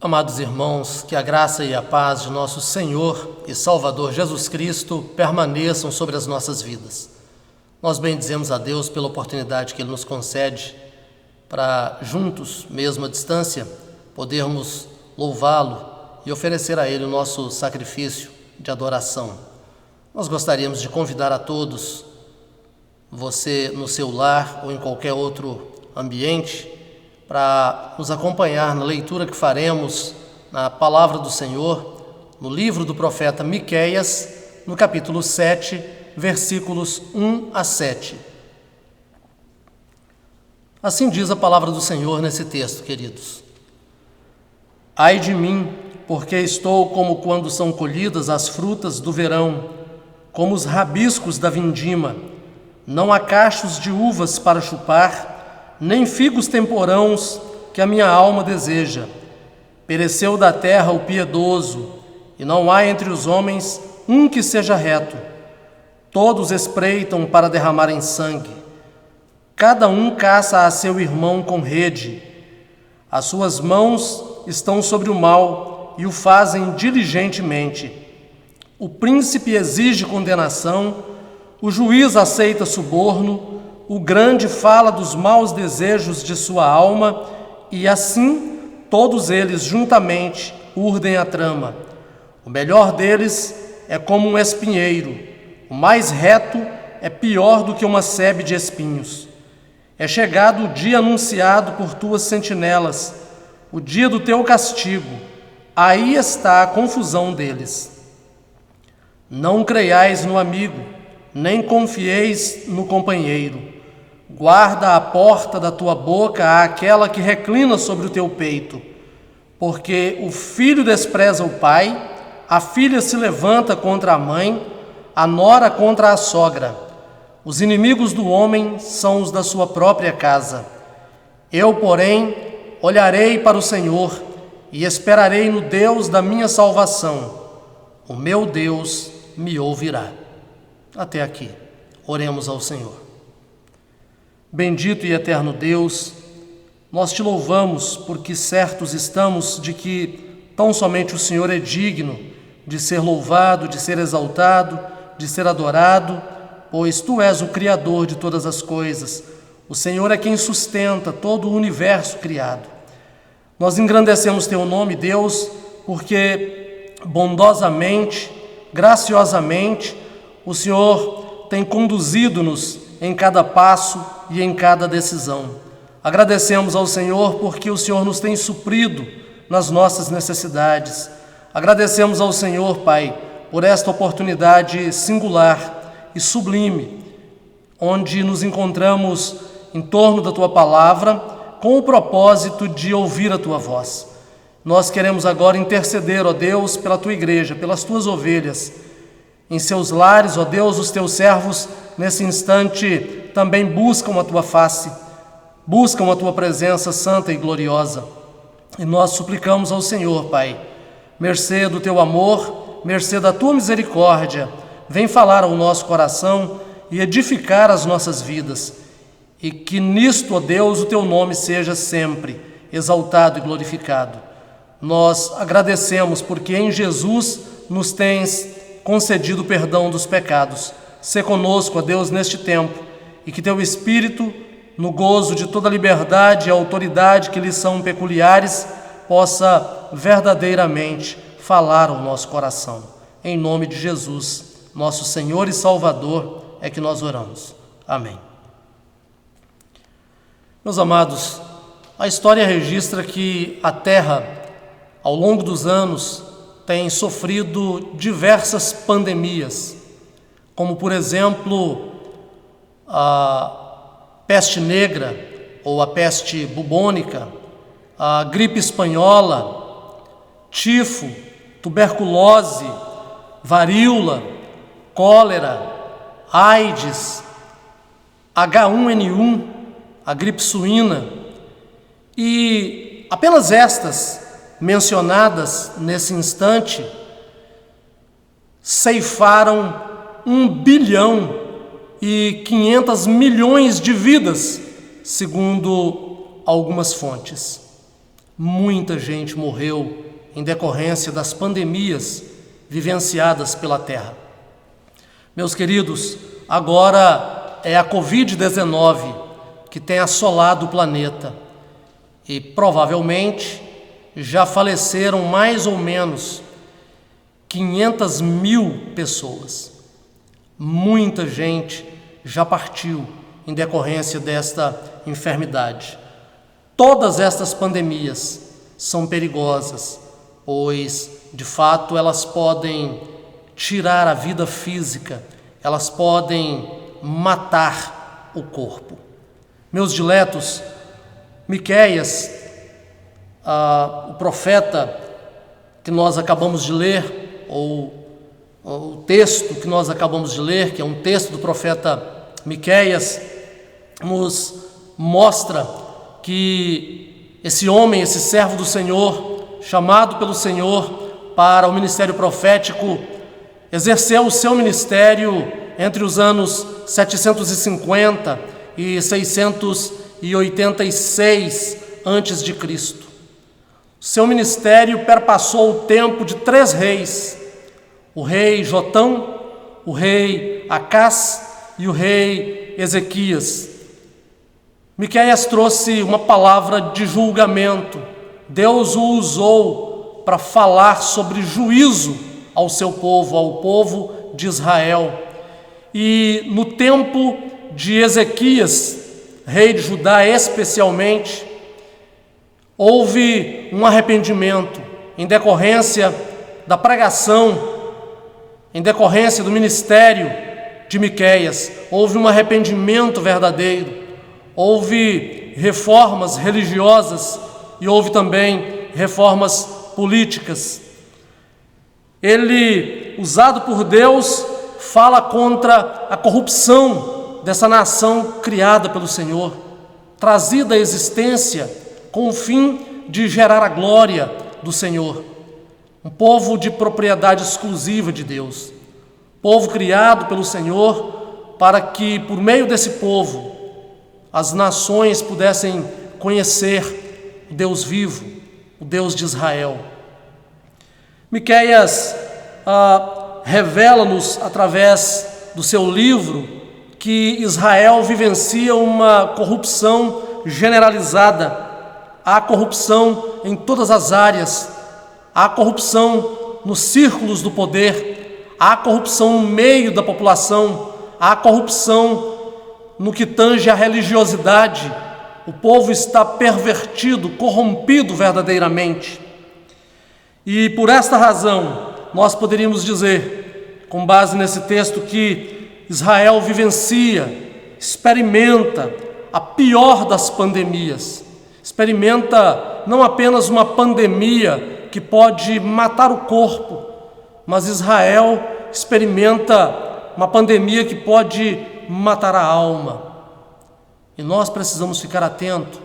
Amados irmãos, que a graça e a paz de nosso Senhor e Salvador Jesus Cristo permaneçam sobre as nossas vidas. Nós bendizemos a Deus pela oportunidade que Ele nos concede para, juntos, mesmo à distância, podermos louvá-lo e oferecer a Ele o nosso sacrifício de adoração. Nós gostaríamos de convidar a todos, você no seu lar ou em qualquer outro ambiente, para nos acompanhar na leitura que faremos na Palavra do Senhor, no livro do profeta Miqueias, no capítulo 7, versículos 1 a 7. Assim diz a Palavra do Senhor nesse texto, queridos. Ai de mim, porque estou como quando são colhidas as frutas do verão, como os rabiscos da vindima. Não há cachos de uvas para chupar, nem figos temporãos que a minha alma deseja. Pereceu da terra o piedoso, e não há entre os homens um que seja reto. Todos espreitam para derramarem sangue. Cada um caça a seu irmão com rede. As suas mãos estão sobre o mal e o fazem diligentemente. O príncipe exige condenação, o juiz aceita suborno, o grande fala dos maus desejos de sua alma, e assim todos eles juntamente urdem a trama. O melhor deles é como um espinheiro, o mais reto é pior do que uma sebe de espinhos. É chegado o dia anunciado por tuas sentinelas, o dia do teu castigo, aí está a confusão deles. Não creiais no amigo, nem confieis no companheiro. Guarda a porta da tua boca àquela que reclina sobre o teu peito, porque o filho despreza o pai, a filha se levanta contra a mãe, a nora contra a sogra. Os inimigos do homem são os da sua própria casa. Eu, porém, olharei para o Senhor e esperarei no Deus da minha salvação. O meu Deus me ouvirá. Até aqui. Oremos ao Senhor. Bendito e eterno Deus, nós te louvamos porque certos estamos de que tão somente o Senhor é digno de ser louvado, de ser exaltado, de ser adorado, pois Tu és o Criador de todas as coisas. O Senhor é quem sustenta todo o universo criado. Nós engrandecemos Teu nome, Deus, porque bondosamente, graciosamente, o Senhor tem conduzido-nos em cada passo e em cada decisão. Agradecemos ao Senhor porque o Senhor nos tem suprido nas nossas necessidades. Agradecemos ao Senhor, Pai, por esta oportunidade singular e sublime, onde nos encontramos em torno da Tua Palavra com o propósito de ouvir a Tua voz. Nós queremos agora interceder, ó Deus, pela Tua igreja, pelas Tuas ovelhas. Em seus lares, ó Deus, os Teus servos, nesse instante, também buscam a Tua face, buscam a Tua presença santa e gloriosa. E nós suplicamos ao Senhor, Pai, mercê do Teu amor, mercê da Tua misericórdia, vem falar ao nosso coração e edificar as nossas vidas. E que nisto, ó Deus, o Teu nome seja sempre exaltado e glorificado. Nós agradecemos porque em Jesus nos tens concedido o perdão dos pecados. Sê conosco, ó Deus, neste tempo, e que Teu Espírito, no gozo de toda a liberdade e autoridade que lhe são peculiares, possa verdadeiramente falar ao nosso coração. Em nome de Jesus, nosso Senhor e Salvador, é que nós oramos. Amém. Meus amados, a história registra que a Terra, ao longo dos anos, tem sofrido diversas pandemias, como, por exemplo, a peste negra ou a peste bubônica, a gripe espanhola, tifo, tuberculose, varíola, cólera, AIDS, H1N1, a gripe suína, e apenas estas mencionadas nesse instante ceifaram 1,5 bilhão de vidas, segundo algumas fontes. Muita gente morreu em decorrência das pandemias vivenciadas pela Terra. Meus queridos, agora é a Covid-19 que tem assolado o planeta e provavelmente já faleceram mais ou menos 500 mil pessoas. Muita gente já partiu em decorrência desta enfermidade. Todas estas pandemias são perigosas, pois, de fato, elas podem tirar a vida física, elas podem matar o corpo. Meus diletos, Miqueias, o profeta que nós acabamos de ler, ou o texto que nós acabamos de ler, que é um texto do profeta Miqueias, nos mostra que esse homem, esse servo do Senhor, chamado pelo Senhor para o ministério profético, exerceu o seu ministério entre os anos 750 e 686 antes de Cristo. Seu ministério perpassou o tempo de 3 reis: o rei Jotão, o rei Acás e o rei Ezequias. Miqueias trouxe uma palavra de julgamento. Deus o usou para falar sobre juízo ao seu povo, ao povo de Israel. E no tempo de Ezequias, rei de Judá especialmente, houve um arrependimento em decorrência da pregação, em decorrência do ministério de Miqueias. Houve um arrependimento verdadeiro, houve reformas religiosas e houve também reformas políticas. Ele, usado por Deus, fala contra a corrupção dessa nação criada pelo Senhor, trazida à existência com o fim de gerar a glória do Senhor. Um povo de propriedade exclusiva de Deus, povo criado pelo Senhor para que, por meio desse povo, as nações pudessem conhecer o Deus vivo, o Deus de Israel. Miqueias revela-nos, através do seu livro, que Israel vivencia uma corrupção generalizada. Há corrupção em todas as áreas, há corrupção nos círculos do poder, há corrupção no meio da população, há corrupção no que tange à religiosidade. O povo está pervertido, corrompido verdadeiramente. E por esta razão, nós poderíamos dizer, com base nesse texto, que Israel vivencia, experimenta a pior das pandemias. Experimenta não apenas uma pandemia que pode matar o corpo, mas Israel experimenta uma pandemia que pode matar a alma. E nós precisamos ficar atentos,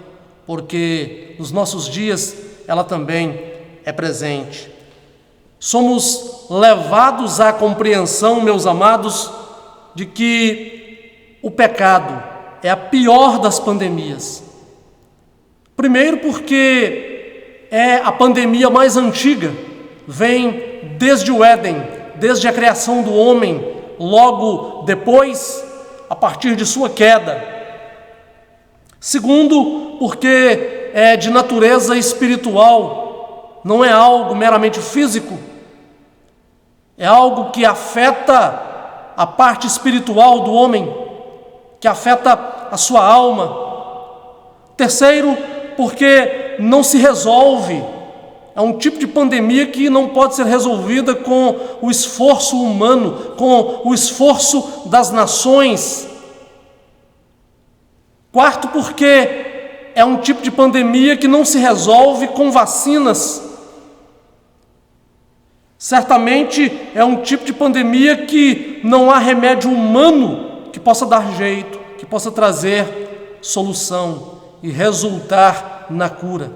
porque nos nossos dias ela também é presente. Somos levados à compreensão, meus amados, de que o pecado é a pior das pandemias. Primeiro porque é a pandemia mais antiga, vem desde o Éden, desde a criação do homem, logo depois, a partir de sua queda. Segundo, porque é de natureza espiritual, não é algo meramente físico, é algo que afeta a parte espiritual do homem, que afeta a sua alma. Terceiro, porque não se resolve, é um tipo de pandemia que não pode ser resolvida com o esforço humano, com o esforço das nações. Quarto, porque é um tipo de pandemia que não se resolve com vacinas. Certamente é um tipo de pandemia que não há remédio humano que possa dar jeito, que possa trazer solução e resultar na cura.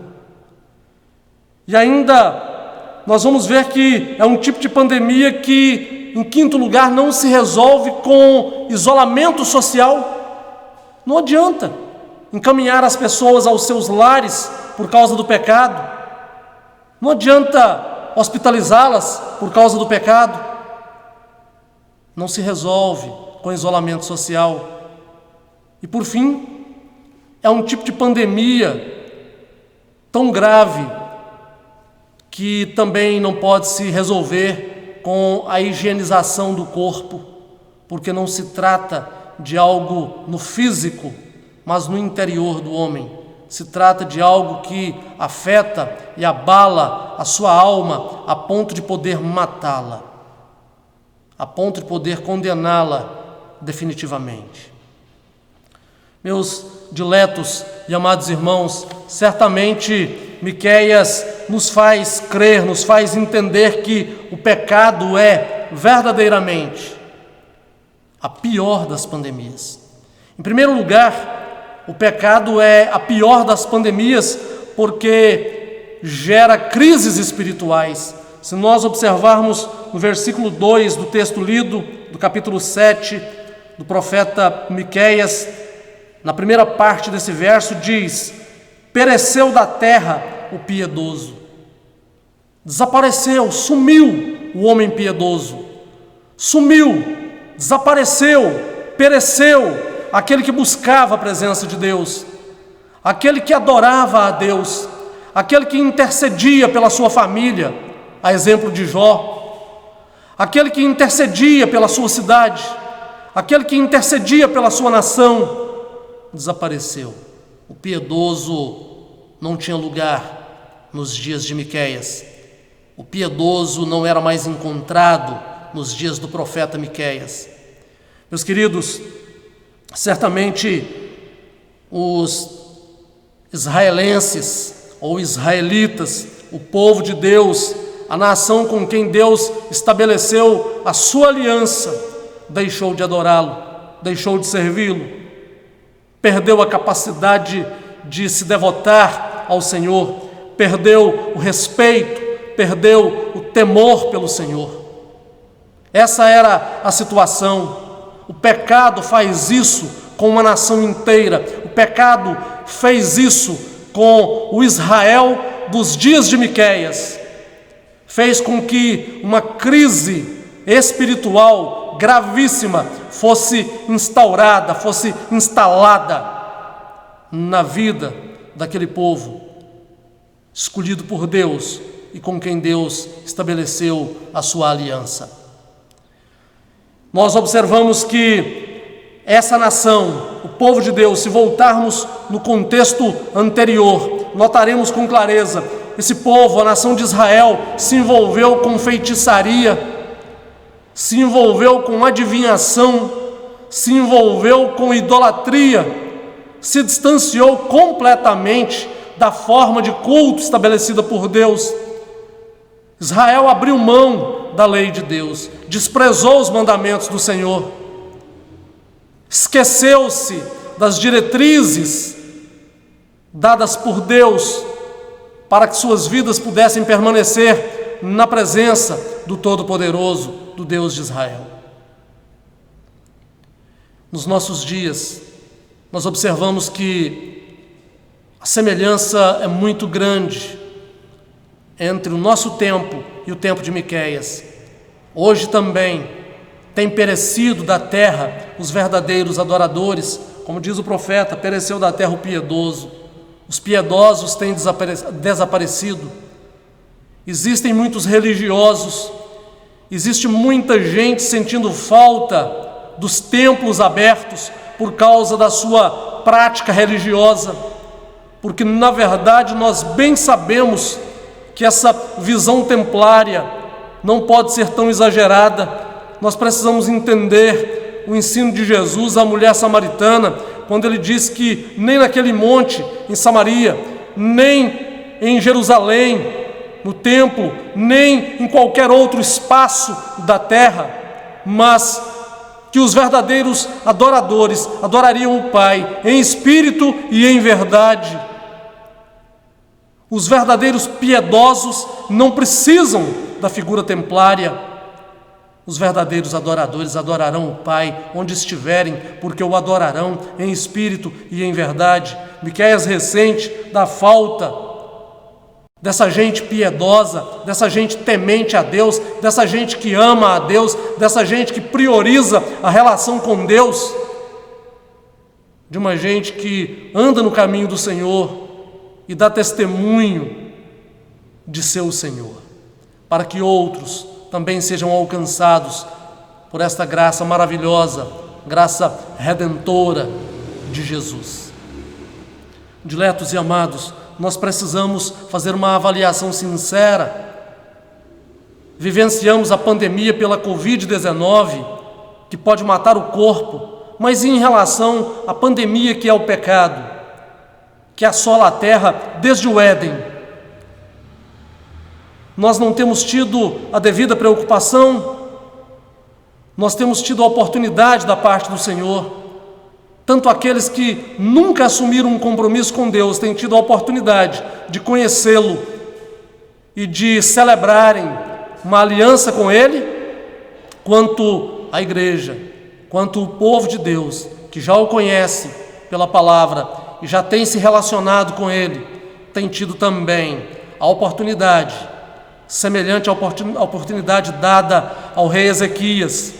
E ainda nós vamos ver que é um tipo de pandemia que, em quinto lugar, não se resolve com isolamento social. Não adianta. encaminhar as pessoas aos seus lares por causa do pecado. Não adianta hospitalizá-las por causa do pecado. Não se resolve com isolamento social. E por fim, é um tipo de pandemia tão grave que também não pode se resolver com a higienização do corpo, porque não se trata de algo no físico, mas no interior do homem. Se trata de algo que afeta e abala a sua alma a ponto de poder matá-la, a ponto de poder condená-la definitivamente. Meus diletos e amados irmãos, certamente Miqueias nos faz crer, nos faz entender que o pecado é verdadeiramente a pior das pandemias. Em primeiro lugar, o pecado é a pior das pandemias porque gera crises espirituais. Se nós observarmos no versículo 2 do texto lido, do capítulo 7 do profeta Miqueias, na primeira parte desse verso diz: pereceu da terra o piedoso. Desapareceu, sumiu o homem piedoso. Sumiu, desapareceu, pereceu aquele que buscava a presença de Deus, aquele que adorava a Deus, aquele que intercedia pela sua família, a exemplo de Jó, aquele que intercedia pela sua cidade, aquele que intercedia pela sua nação, desapareceu. O piedoso não tinha lugar nos dias de Miqueias. O piedoso não era mais encontrado nos dias do profeta Miqueias. Meus queridos, certamente os israelenses ou israelitas, o povo de Deus, a nação com quem Deus estabeleceu a sua aliança, deixou de adorá-lo, deixou de servi-lo, perdeu a capacidade de se devotar ao Senhor, perdeu o respeito, perdeu o temor pelo Senhor. Essa era a situação. O pecado faz isso com uma nação inteira. O pecado fez isso com o Israel dos dias de Miqueias. Fez com que uma crise espiritual gravíssima fosse instaurada, fosse instalada na vida daquele povo escolhido por Deus e com quem Deus estabeleceu a sua aliança. Nós observamos que essa nação, o povo de Deus, se voltarmos no contexto anterior, notaremos com clareza, esse povo, a nação de Israel, se envolveu com feitiçaria, se envolveu com adivinhação, se envolveu com idolatria, se distanciou completamente da forma de culto estabelecida por Deus. Israel abriu mão da lei de Deus, desprezou os mandamentos do Senhor, esqueceu-se das diretrizes dadas por Deus para que suas vidas pudessem permanecer na presença do Todo-Poderoso, do Deus de Israel. Nos nossos dias, nós observamos que a semelhança é muito grande entre o nosso tempo e o tempo de Miqueias. Hoje também tem perecido da terra os verdadeiros adoradores, como diz o profeta, pereceu da terra o piedoso. Os piedosos têm desaparecido. Existem muitos religiosos, existe muita gente sentindo falta dos templos abertos por causa da sua prática religiosa, porque na verdade nós bem sabemos que essa visão templária não pode ser tão exagerada. Nós precisamos entender o ensino de Jesus à mulher samaritana, quando ele diz que nem naquele monte em Samaria, nem em Jerusalém, no templo, nem em qualquer outro espaço da terra, mas que os verdadeiros adoradores adorariam o Pai em espírito e em verdade. Os verdadeiros piedosos não precisam da figura templária. Os verdadeiros adoradores adorarão o Pai onde estiverem, porque o adorarão em espírito e em verdade. Miqueias ressente da falta dessa gente piedosa, dessa gente temente a Deus, dessa gente que ama a Deus, dessa gente que prioriza a relação com Deus, de uma gente que anda no caminho do Senhor e dá testemunho de ser o Senhor, para que outros também sejam alcançados por esta graça maravilhosa, graça redentora de Jesus. Diletos e amados, nós precisamos fazer uma avaliação sincera. Vivenciamos a pandemia pela Covid-19, que pode matar o corpo, mas em relação à pandemia que é o pecado, que assola a terra desde o Éden, nós não temos tido a devida preocupação, nós temos tido a oportunidade da parte do Senhor. Tanto aqueles que nunca assumiram um compromisso com Deus têm tido a oportunidade de conhecê-lo e de celebrarem uma aliança com Ele, quanto a igreja, quanto o povo de Deus, que já o conhece pela palavra e já tem se relacionado com Ele, tem tido também a oportunidade, semelhante à oportunidade dada ao rei Ezequias,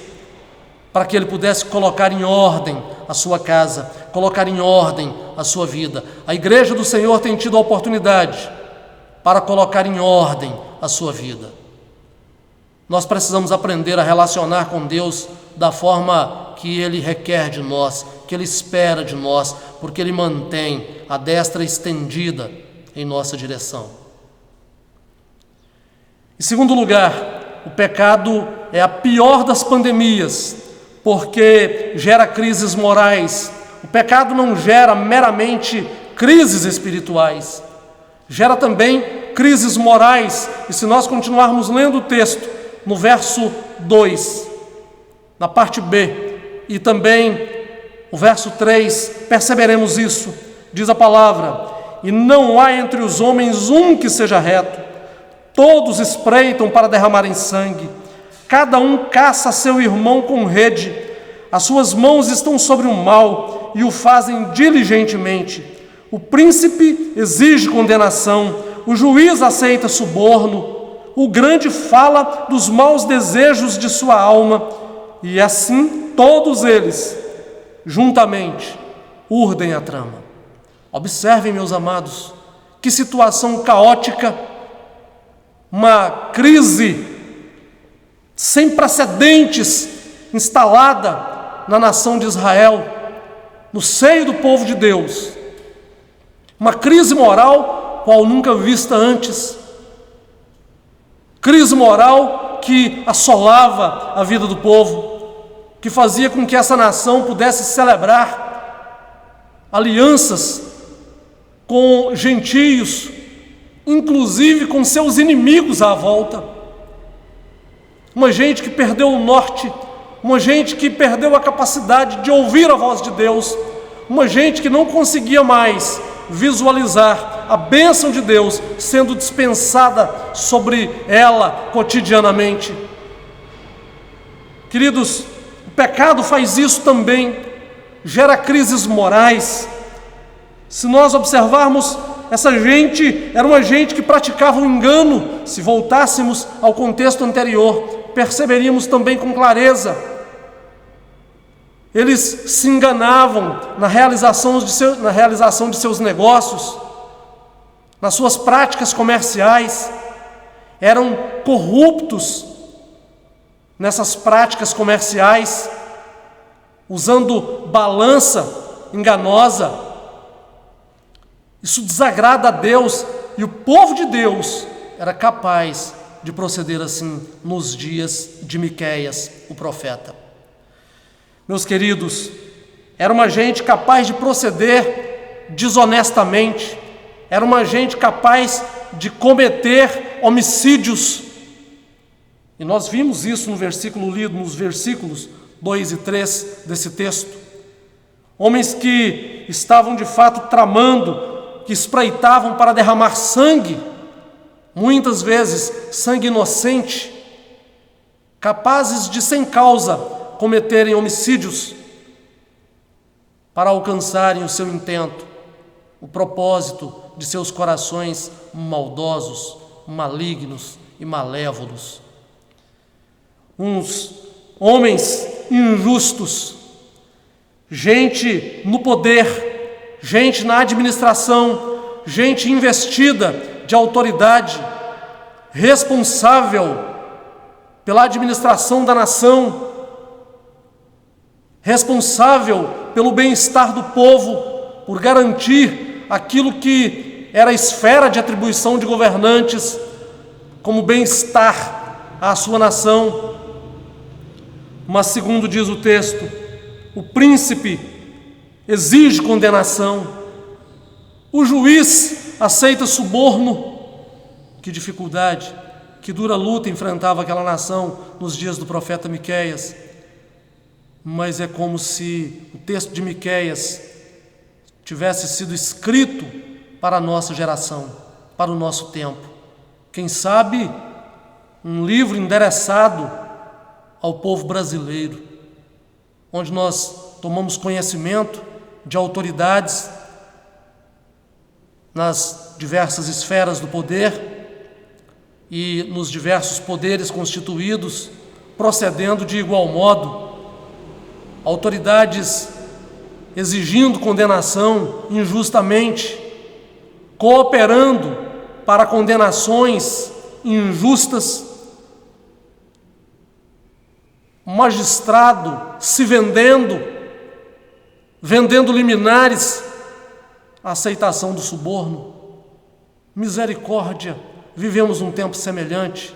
para que ele pudesse colocar em ordem a sua casa, colocar em ordem a sua vida. A igreja do Senhor tem tido a oportunidade para colocar em ordem a sua vida. Nós precisamos aprender a relacionar com Deus da forma que Ele requer de nós, que Ele espera de nós, porque Ele mantém a destra estendida em nossa direção. Em segundo lugar, o pecado é a pior das pandemias, porque gera crises morais. O pecado não gera meramente crises espirituais, gera também crises morais. E se nós continuarmos lendo o texto, no verso 2, na parte B, e também o verso 3, perceberemos isso. Diz a palavra: e não há entre os homens um que seja reto, todos espreitam para derramarem sangue, cada um caça seu irmão com rede, as suas mãos estão sobre o mal e o fazem diligentemente. O príncipe exige condenação, o juiz aceita suborno, o grande fala dos maus desejos de sua alma, e assim todos eles, juntamente, urdem a trama. Observem, meus amados, que situação caótica, uma crise sem precedentes instalada na nação de Israel, no seio do povo de Deus. Uma crise moral qual nunca vista antes. Crise moral que assolava a vida do povo, que fazia com que essa nação pudesse celebrar alianças com gentios, inclusive com seus inimigos à volta. Uma gente que perdeu o norte, uma gente que perdeu a capacidade de ouvir a voz de Deus, uma gente que não conseguia mais visualizar a bênção de Deus sendo dispensada sobre ela cotidianamente. Queridos, o pecado faz isso também, gera crises morais. Se nós observarmos, essa gente era uma gente que praticava o engano. Se voltássemos ao contexto anterior, perceberíamos também com clareza. Eles se enganavam na realização de seus negócios, nas suas práticas comerciais, eram corruptos nessas práticas comerciais, usando balança enganosa. Isso desagrada a Deus, e o povo de Deus era capaz de proceder assim nos dias de Miqueias, o profeta. Meus queridos, era uma gente capaz de proceder desonestamente, era uma gente capaz de cometer homicídios. E nós vimos isso no versículo lido, nos versículos 2 e 3 desse texto. Homens que estavam de fato tramando, que espreitavam para derramar sangue, muitas vezes sangue inocente, capazes de sem causa cometerem homicídios para alcançarem o seu intento, o propósito de seus corações maldosos, malignos e malévolos. Uns homens injustos, gente no poder, gente na administração, gente investida de autoridade, responsável pela administração da nação, responsável pelo bem-estar do povo, por garantir aquilo que era a esfera de atribuição de governantes, como bem-estar à sua nação. Mas, segundo diz o texto, o príncipe exige condenação, o juiz aceita suborno. Que dificuldade, que dura luta enfrentava aquela nação nos dias do profeta Miqueias. Mas é como se o texto de Miqueias tivesse sido escrito para a nossa geração, para o nosso tempo. Quem sabe um livro endereçado ao povo brasileiro, onde nós tomamos conhecimento de autoridades nas diversas esferas do poder e nos diversos poderes constituídos, procedendo de igual modo, autoridades exigindo condenação injustamente, cooperando para condenações injustas, magistrado se vendendo liminares, a aceitação do suborno. Misericórdia, vivemos um tempo semelhante,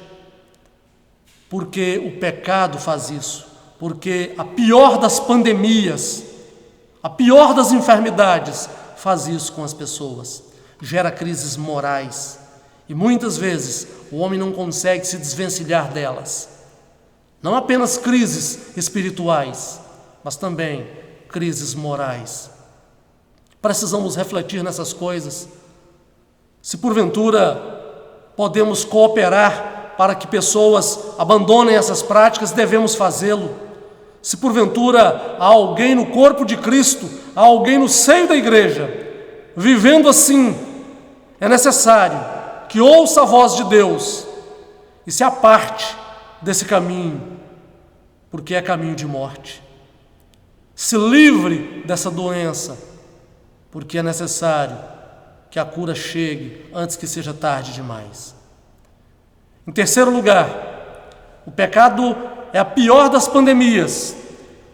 porque o pecado faz isso, porque a pior das pandemias, a pior das enfermidades, faz isso com as pessoas, gera crises morais, e muitas vezes o homem não consegue se desvencilhar delas. Não apenas crises espirituais, mas também crises morais. Precisamos refletir nessas coisas. Se porventura podemos cooperar para que pessoas abandonem essas práticas, devemos fazê-lo. Se porventura há alguém no corpo de Cristo, há alguém no seio da igreja, vivendo assim, é necessário que ouça a voz de Deus e se aparte desse caminho, porque é caminho de morte. Se livre dessa doença, porque é necessário que a cura chegue antes que seja tarde demais. Em terceiro lugar, o pecado é a pior das pandemias,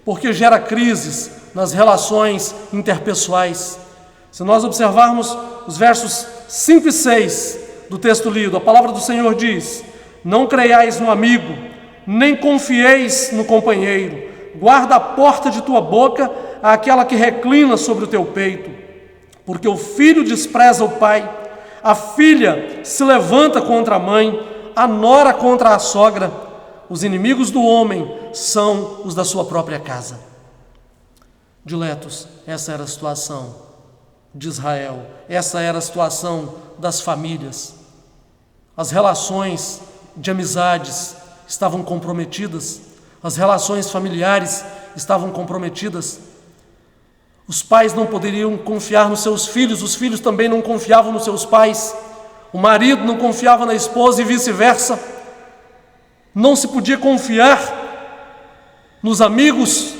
porque gera crises nas relações interpessoais. Se nós observarmos os versos 5 e 6 do texto lido, a palavra do Senhor diz: não creiais no amigo, nem confieis no companheiro, guarda a porta de tua boca àquela que reclina sobre o teu peito, porque o filho despreza o pai, a filha se levanta contra a mãe, a nora contra a sogra. Os inimigos do homem são os da sua própria casa. Diletos, essa era a situação de Israel, essa era a situação das famílias. As relações de amizades estavam comprometidas, as relações familiares estavam comprometidas. Os pais não poderiam confiar nos seus filhos, os filhos também não confiavam nos seus pais, o marido não confiava na esposa e vice-versa. Não se podia confiar nos amigos,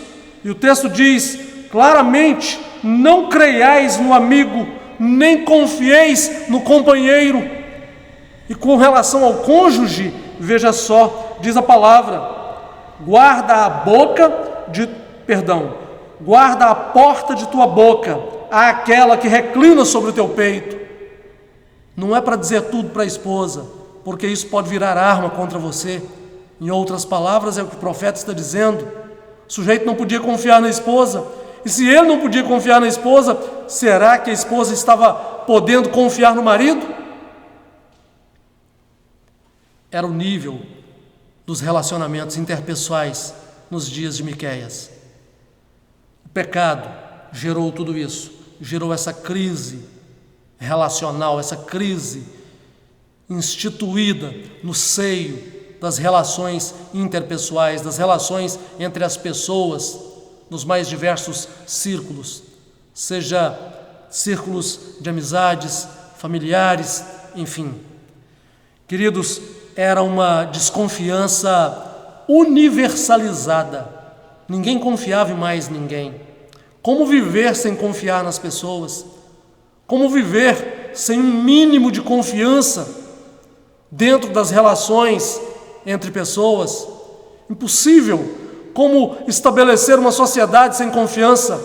e o texto diz claramente: não creiais no amigo, nem confieis no companheiro. E com relação ao cônjuge, veja só, diz a palavra: guarda a porta de tua boca àquela que reclina sobre o teu peito. Não é para dizer tudo para a esposa, porque isso pode virar arma contra você. Em outras palavras, é o que o profeta está dizendo. O sujeito não podia confiar na esposa, e se ele não podia confiar na esposa, será que a esposa estava podendo confiar no marido? Era o nível dos relacionamentos interpessoais nos dias de Miqueias. O pecado gerou tudo isso, gerou essa crise relacional, essa crise instituída no seio das relações interpessoais, das relações entre as pessoas, nos mais diversos círculos, seja círculos de amizades, familiares, enfim. Queridos, era uma desconfiança universalizada. Ninguém confiava em mais ninguém. Como viver sem confiar nas pessoas? Como viver sem um mínimo de confiança dentro das relações entre pessoas? Impossível. Como estabelecer uma sociedade sem confiança?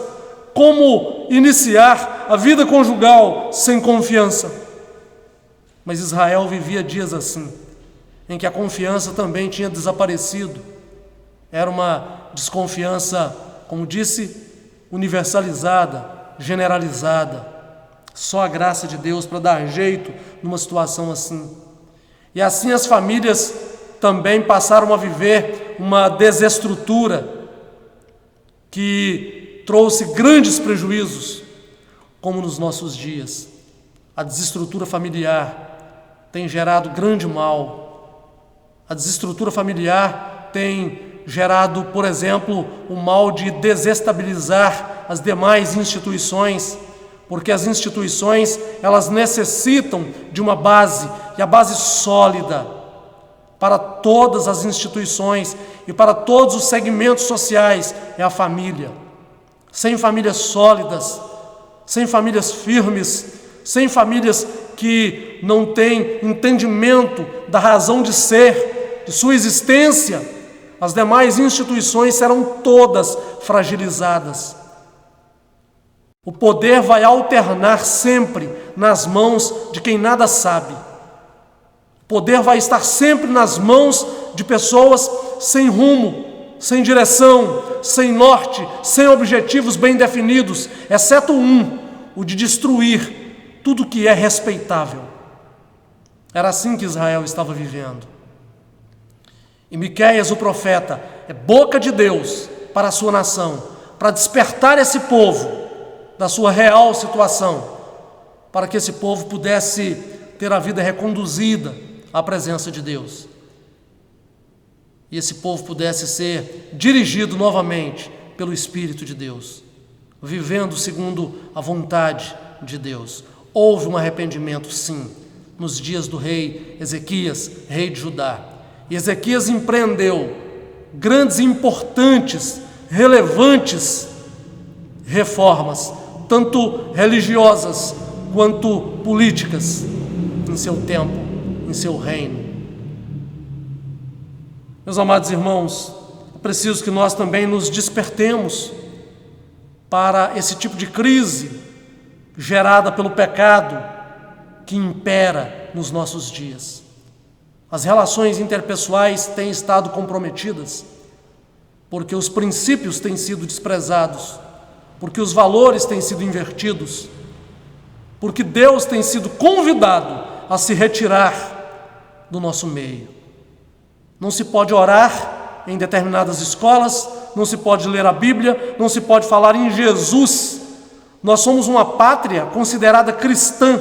Como iniciar a vida conjugal sem confiança? Mas Israel vivia dias assim, em que a confiança também tinha desaparecido. Era uma desconfiança, como disse, universalizada, generalizada. Só a graça de Deus para dar jeito numa situação assim. E assim as famílias também passaram a viver uma desestrutura que trouxe grandes prejuízos, como nos nossos dias. A desestrutura familiar tem gerado grande mal. A desestrutura familiar tem gerado, por exemplo, o mal de desestabilizar as demais instituições, porque as instituições, elas necessitam de uma base, e a base sólida para todas as instituições e para todos os segmentos sociais é a família. Sem famílias sólidas, sem famílias firmes, sem famílias que não têm entendimento da razão de ser, de sua existência, as demais instituições serão todas fragilizadas. O poder vai alternar sempre nas mãos de quem nada sabe. O poder vai estar sempre nas mãos de pessoas sem rumo, sem direção, sem norte, sem objetivos bem definidos, exceto o de destruir tudo que é respeitável. Era assim que Israel estava vivendo. E Miqueias, o profeta, é boca de Deus para a sua nação, para despertar esse povo da sua real situação, para que esse povo pudesse ter a vida reconduzida à presença de Deus. E esse povo pudesse ser dirigido novamente pelo Espírito de Deus, vivendo segundo a vontade de Deus. Houve um arrependimento, sim, nos dias do rei Ezequias, rei de Judá. E Ezequias empreendeu grandes, importantes, relevantes reformas, tanto religiosas quanto políticas, em seu tempo, em seu reino. Meus amados irmãos, é preciso que nós também nos despertemos para esse tipo de crise gerada pelo pecado que impera nos nossos dias. As relações interpessoais têm estado comprometidas, porque os princípios têm sido desprezados, porque os valores têm sido invertidos, porque Deus tem sido convidado a se retirar do nosso meio. Não se pode orar em determinadas escolas, não se pode ler a Bíblia, não se pode falar em Jesus. Nós somos uma pátria considerada cristã,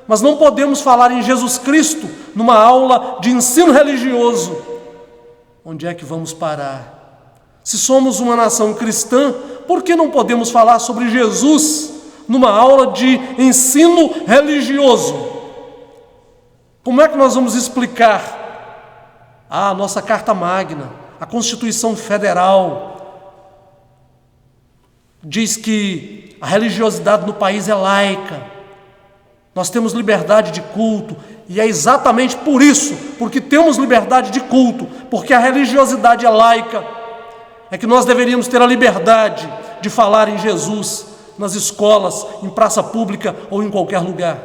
mas não podemos falar em Jesus Cristo numa aula de ensino religioso. Onde é que vamos parar? Se somos uma nação cristã, por que não podemos falar sobre Jesus numa aula de ensino religioso? Como é que nós vamos explicar a nossa Carta Magna, a Constituição Federal? Diz que a religiosidade no país é laica, nós temos liberdade de culto, e é exatamente por isso, porque temos liberdade de culto, porque a religiosidade é laica, é que nós deveríamos ter a liberdade de falar em Jesus nas escolas, em praça pública ou em qualquer lugar.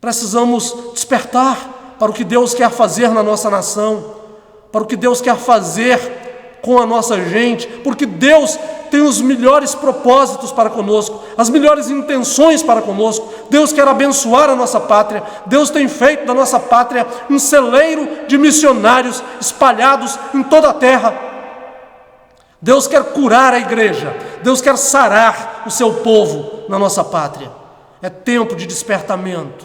Precisamos despertar para o que Deus quer fazer na nossa nação, para o que Deus quer fazer com a nossa gente, porque Deus tem os melhores propósitos para conosco, as melhores intenções para conosco. Deus quer abençoar a nossa pátria. Deus tem feito da nossa pátria um celeiro de missionários espalhados em toda a terra. Deus quer curar a igreja, Deus quer sarar o seu povo na nossa pátria. É tempo de despertamento,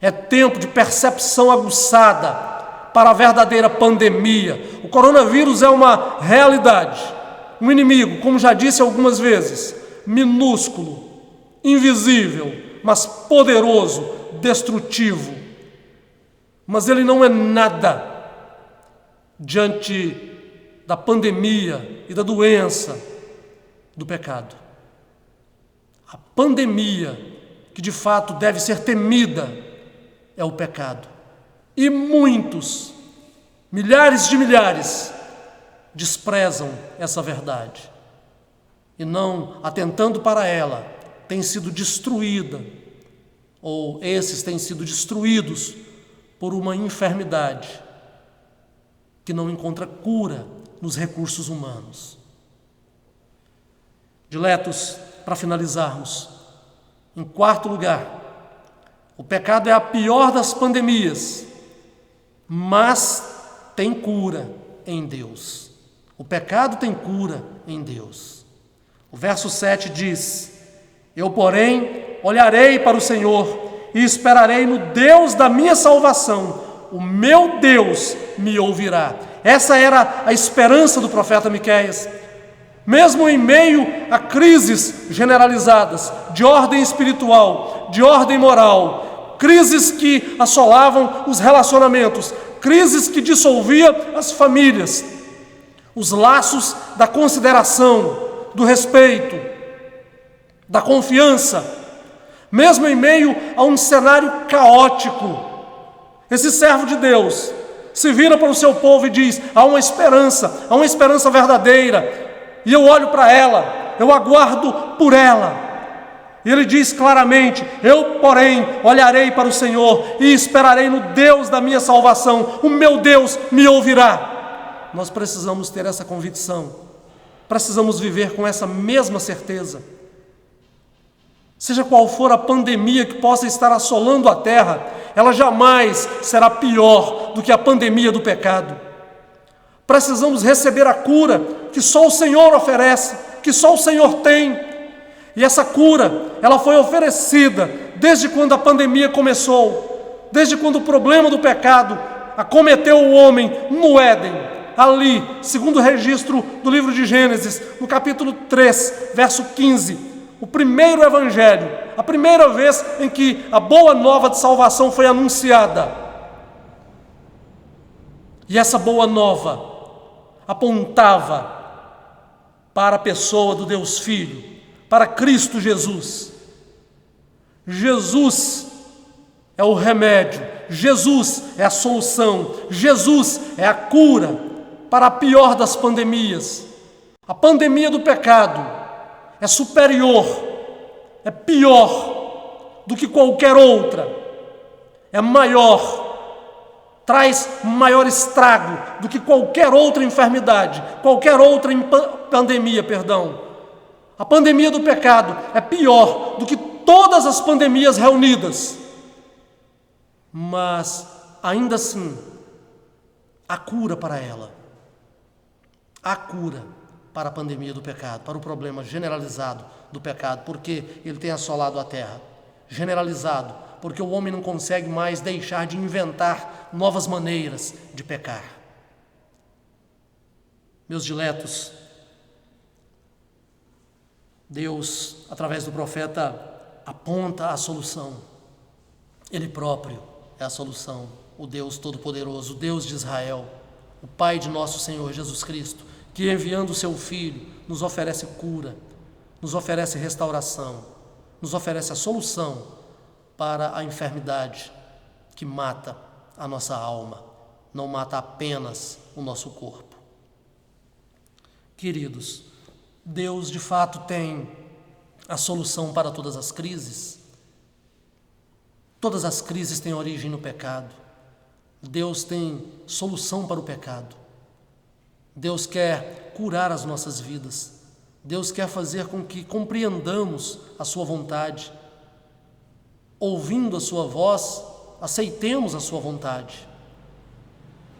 É tempo de percepção aguçada para a verdadeira pandemia. O coronavírus é uma realidade, um inimigo, como já disse algumas vezes, minúsculo, invisível, mas poderoso, destrutivo. Mas ele não é nada diante da pandemia e da doença do pecado. A pandemia que de fato deve ser temida é o pecado. E muitos, milhares de milhares, desprezam essa verdade e não atentando para ela, tem sido destruída, ou esses têm sido destruídos por uma enfermidade que não encontra cura nos recursos humanos. Diletos, para finalizarmos, em quarto lugar, o pecado é a pior das pandemias, mas tem cura em Deus. O pecado tem cura em Deus. O verso 7 diz: eu, porém, olharei para o Senhor e esperarei no Deus da minha salvação. O meu Deus me ouvirá. Essa era a esperança do profeta Miqueias. Mesmo em meio a crises generalizadas, de ordem espiritual, de ordem moral, crises que assolavam os relacionamentos, crises que dissolviam as famílias, os laços da consideração, do respeito, da confiança, mesmo em meio a um cenário caótico, esse servo de Deus se vira para o seu povo e diz: há uma esperança verdadeira, e eu olho para ela, eu aguardo por ela. E ele diz claramente: eu, porém, olharei para o Senhor e esperarei no Deus da minha salvação, o meu Deus me ouvirá. Nós precisamos ter essa convicção, precisamos viver com essa mesma certeza. Seja qual for a pandemia que possa estar assolando a terra, ela jamais será pior do que a pandemia do pecado. Precisamos receber a cura que só o Senhor oferece, que só o Senhor tem. E essa cura, ela foi oferecida desde quando a pandemia começou, desde quando o problema do pecado acometeu o homem no Éden, ali, segundo o registro do livro de Gênesis, no capítulo 3, verso 15, o primeiro evangelho, a primeira vez em que a boa nova de salvação foi anunciada. E essa boa nova apontava para a pessoa do Deus Filho, para Cristo Jesus. Jesus é o remédio, Jesus é a solução, Jesus é a cura para a pior das pandemias. A pandemia do pecado é superior, é pior do que qualquer outra, é maior, traz maior estrago do que qualquer outra enfermidade, qualquer outra pandemia. A pandemia do pecado é pior do que todas as pandemias reunidas, mas ainda assim há cura para ela, há cura para a pandemia do pecado, para o problema generalizado do pecado, porque ele tem assolado a terra. Generalizado, porque o homem não consegue mais deixar de inventar novas maneiras de pecar. Meus diletos, Deus, através do profeta, aponta a solução. Ele próprio é a solução, o Deus Todo-Poderoso, o Deus de Israel, o Pai de nosso Senhor Jesus Cristo, que enviando o seu Filho nos oferece cura, nos oferece restauração, nos oferece a solução para a enfermidade que mata a nossa alma, não mata apenas o nosso corpo. Queridos, Deus de fato tem a solução para todas as crises. Todas as crises têm origem no pecado. Deus tem solução para o pecado. Deus quer curar as nossas vidas. Deus quer fazer com que compreendamos a sua vontade. Ouvindo a sua voz, aceitemos a sua vontade.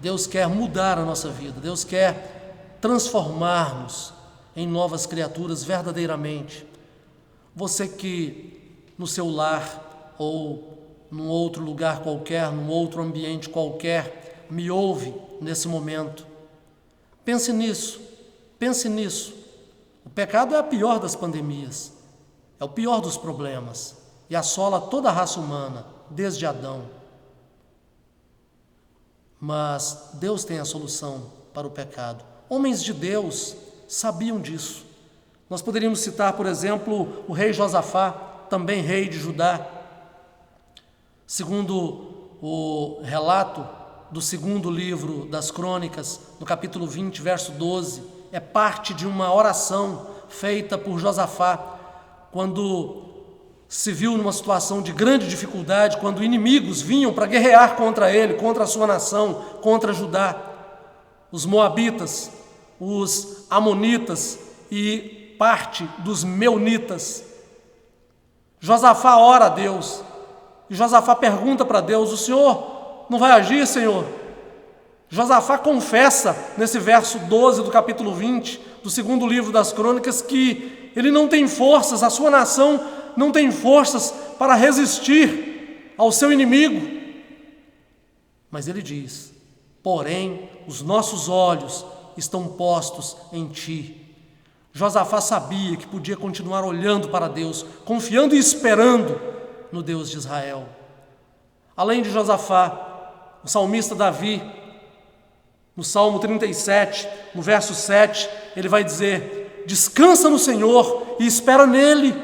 Deus quer mudar a nossa vida. Deus quer transformar-nos em novas criaturas verdadeiramente. Você que no seu lar ou num outro lugar qualquer, num outro ambiente qualquer, me ouve nesse momento. Pense nisso, pense nisso. O pecado é a pior das pandemias, é o pior dos problemas e assola toda a raça humana, desde Adão. Mas Deus tem a solução para o pecado. Homens de Deus sabiam disso. Nós poderíamos citar, por exemplo, o rei Josafá, também rei de Judá. Segundo o relato do segundo livro das Crônicas, no capítulo 20, verso 12, é parte de uma oração feita por Josafá, quando se viu numa situação de grande dificuldade, quando inimigos vinham para guerrear contra ele, contra a sua nação, contra Judá. Os moabitas, os amonitas e parte dos meunitas. Josafá ora a Deus, e Josafá pergunta para Deus: o Senhor não vai agir, Senhor? Josafá confessa, nesse verso 12 do capítulo 20, do segundo livro das Crônicas, que ele não tem forças, a sua nação não tem forças para resistir ao seu inimigo. Mas ele diz: porém, os nossos olhos estão postos em ti. Josafá sabia que podia continuar olhando para Deus, confiando e esperando no Deus de Israel. Além de Josafá, o salmista Davi, no Salmo 37, no verso 7, ele vai dizer: descansa no Senhor e espera nele.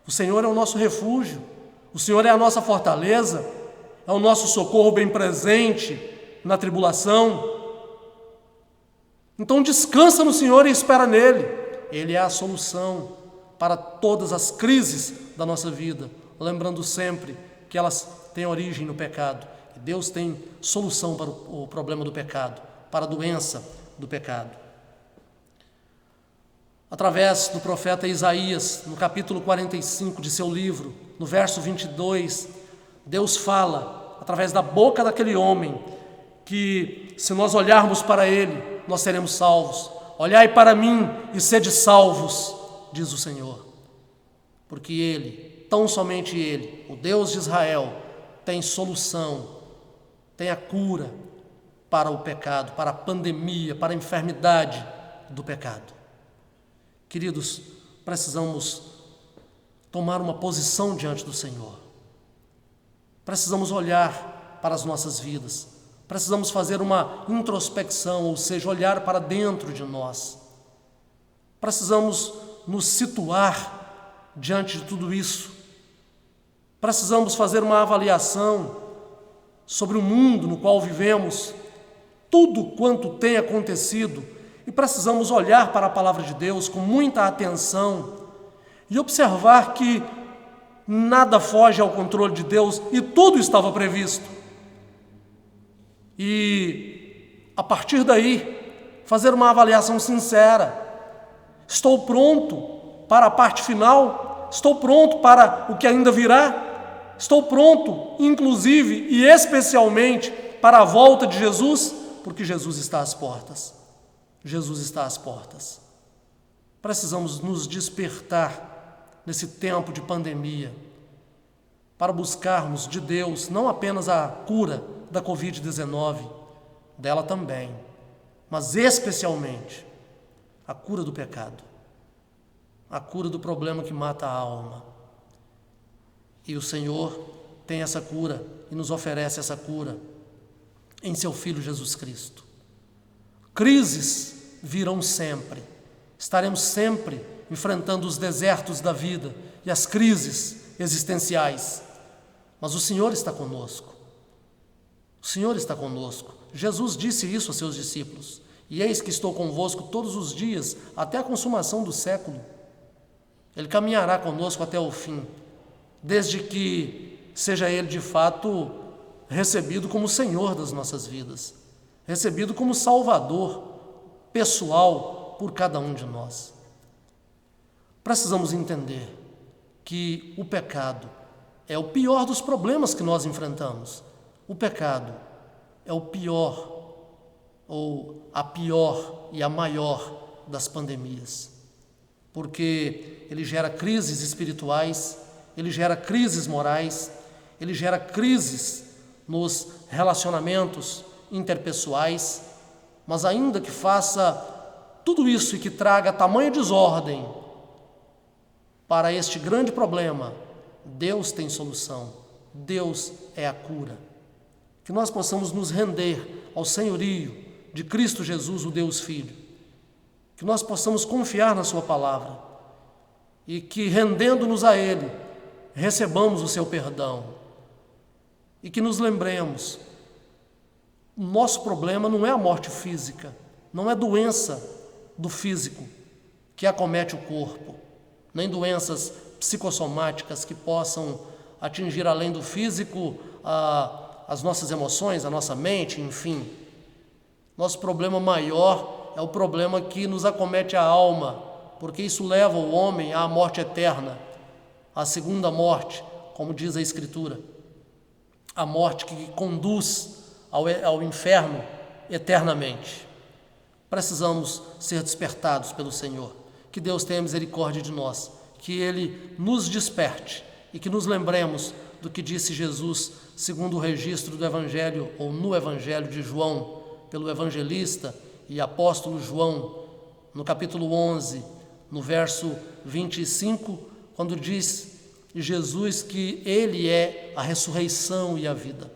O Senhor é o nosso refúgio, o Senhor é a nossa fortaleza, é o nosso socorro bem presente na tribulação. Então descansa no Senhor e espera nele. Ele é a solução para todas as crises da nossa vida, lembrando sempre que elas têm origem no pecado. E Deus tem solução para o problema do pecado, para a doença do pecado. Através do profeta Isaías, no capítulo 45 de seu livro, no verso 22, Deus fala, através da boca daquele homem, que se nós olharmos para ele, nós seremos salvos. Olhai para mim e sede salvos, diz o Senhor. Porque ele, tão somente ele, o Deus de Israel, tem solução, tem a cura para o pecado, para a pandemia, para a enfermidade do pecado. Queridos, precisamos tomar uma posição diante do Senhor. Precisamos olhar para as nossas vidas. Precisamos fazer uma introspecção, ou seja, olhar para dentro de nós. Precisamos nos situar diante de tudo isso. Precisamos fazer uma avaliação sobre o mundo no qual vivemos, tudo quanto tem acontecido, e precisamos olhar para a palavra de Deus com muita atenção e observar que nada foge ao controle de Deus e tudo estava previsto. E, a partir daí, fazer uma avaliação sincera. Estou pronto para a parte final? Estou pronto para o que ainda virá? Estou pronto, inclusive e especialmente, para a volta de Jesus? Porque Jesus está às portas. Jesus está às portas. Precisamos nos despertar nesse tempo de pandemia para buscarmos de Deus não apenas a cura da Covid-19, dela também, mas especialmente a cura do pecado, a cura do problema que mata a alma. E o Senhor tem essa cura e nos oferece essa cura em seu Filho Jesus Cristo. Crises virão sempre, estaremos sempre enfrentando os desertos da vida e as crises existenciais, mas o Senhor está conosco. O Senhor está conosco. Jesus disse isso a seus discípulos: e eis que estou convosco todos os dias, até a consumação do século. Ele caminhará conosco até o fim, desde que seja Ele de fato recebido como Senhor das nossas vidas, recebido como Salvador pessoal por cada um de nós. Precisamos entender que o pecado é o pior dos problemas que nós enfrentamos. O pecado é o pior, ou a pior e a maior das pandemias, porque ele gera crises espirituais, ele gera crises morais, ele gera crises nos relacionamentos interpessoais, mas ainda que faça tudo isso e que traga tamanha desordem para este grande problema, Deus tem solução, Deus é a cura. Que nós possamos nos render ao senhorio de Cristo Jesus, o Deus Filho. Que nós possamos confiar na sua palavra e que, rendendo-nos a Ele, recebamos o seu perdão. E que nos lembremos, o nosso problema não é a morte física, não é doença do físico que acomete o corpo, nem doenças psicossomáticas que possam atingir além do físico as nossas emoções, a nossa mente, enfim. Nosso problema maior é o problema que nos acomete a alma, porque isso leva o homem à morte eterna, à segunda morte, como diz a Escritura, a morte que conduz ao inferno eternamente. Precisamos ser despertados pelo Senhor. Que Deus tenha misericórdia de nós, que Ele nos desperte e que nos lembremos do que disse Jesus, segundo o registro do Evangelho, ou no Evangelho de João, pelo evangelista e apóstolo João, no capítulo 11, no verso 25, quando diz Jesus que Ele é a ressurreição e a vida,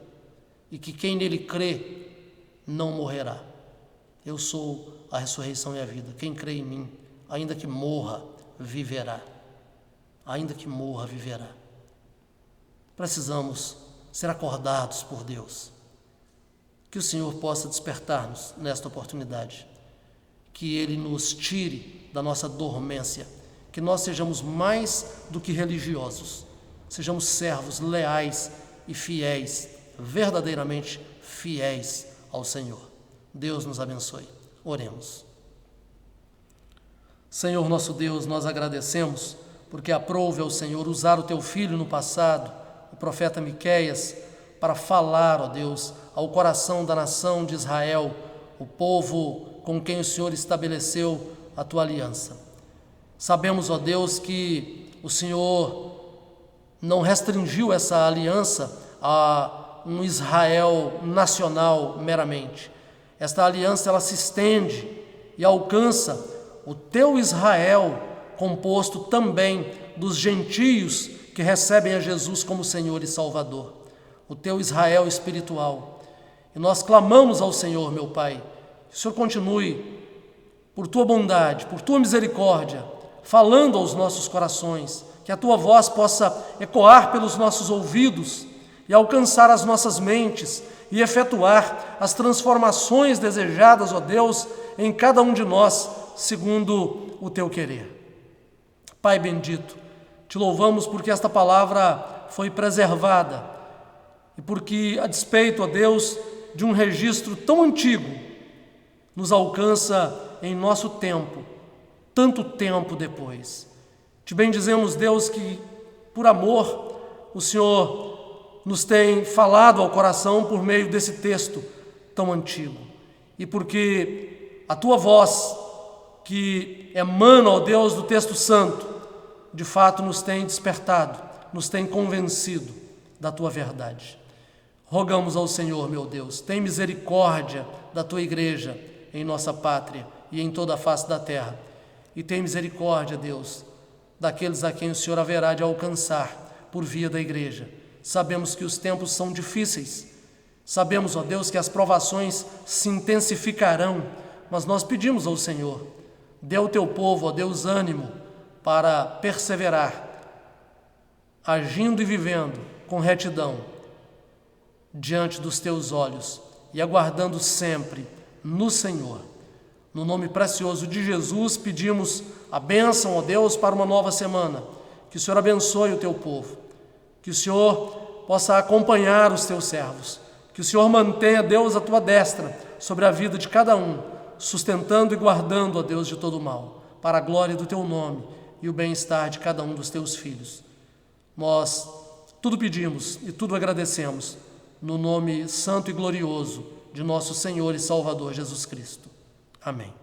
e que quem nele crê não morrerá. Eu sou a ressurreição e a vida. Quem crê em mim, ainda que morra, viverá. Ainda que morra, viverá. Precisamos ser acordados por Deus. Que o Senhor possa despertar-nos nesta oportunidade. Que Ele nos tire da nossa dormência. Que nós sejamos mais do que religiosos. Sejamos servos leais e fiéis, verdadeiramente fiéis ao Senhor. Deus nos abençoe. Oremos. Senhor nosso Deus, nós agradecemos porque aprouve ao Senhor usar o Teu Filho no passado, o profeta Miqueias, para falar, ó Deus, ao coração da nação de Israel, o povo com quem o Senhor estabeleceu a Tua aliança. Sabemos, ó Deus, que o Senhor não restringiu essa aliança a um Israel nacional meramente. Esta aliança, ela se estende e alcança o Teu Israel, composto também dos gentios que recebem a Jesus como Senhor e Salvador, o Teu Israel espiritual. E nós clamamos ao Senhor, meu Pai, que o Senhor continue, por Tua bondade, por Tua misericórdia, falando aos nossos corações, que a Tua voz possa ecoar pelos nossos ouvidos e alcançar as nossas mentes e efetuar as transformações desejadas, ó Deus, em cada um de nós, segundo o Teu querer. Pai bendito, Te louvamos porque esta palavra foi preservada e porque, a despeito, ó Deus, de um registro tão antigo, nos alcança em nosso tempo, tanto tempo depois. Te bendizemos, Deus, que por amor o Senhor nos tem falado ao coração por meio desse texto tão antigo. E porque a Tua voz, que emana, ó Deus, do texto santo, de fato nos tem despertado, nos tem convencido da Tua verdade. Rogamos ao Senhor, meu Deus, tem misericórdia da Tua igreja em nossa pátria e em toda a face da terra. E tem misericórdia, Deus, daqueles a quem o Senhor haverá de alcançar por via da igreja. Sabemos que os tempos são difíceis. Sabemos, ó Deus, que as provações se intensificarão, mas nós pedimos ao Senhor, dê ao Teu povo, ó Deus, ânimo para perseverar, agindo e vivendo com retidão diante dos Teus olhos e aguardando sempre no Senhor. No nome precioso de Jesus, pedimos a bênção, ó Deus, para uma nova semana. Que o Senhor abençoe o Teu povo, que o Senhor possa acompanhar os Teus servos, que o Senhor mantenha, Deus, a Tua destra sobre a vida de cada um, sustentando e guardando, ó Deus, de todo mal, para a glória do Teu nome e o bem-estar de cada um dos Teus filhos. Nós tudo pedimos e tudo agradecemos no nome santo e glorioso de nosso Senhor e Salvador Jesus Cristo. Amém.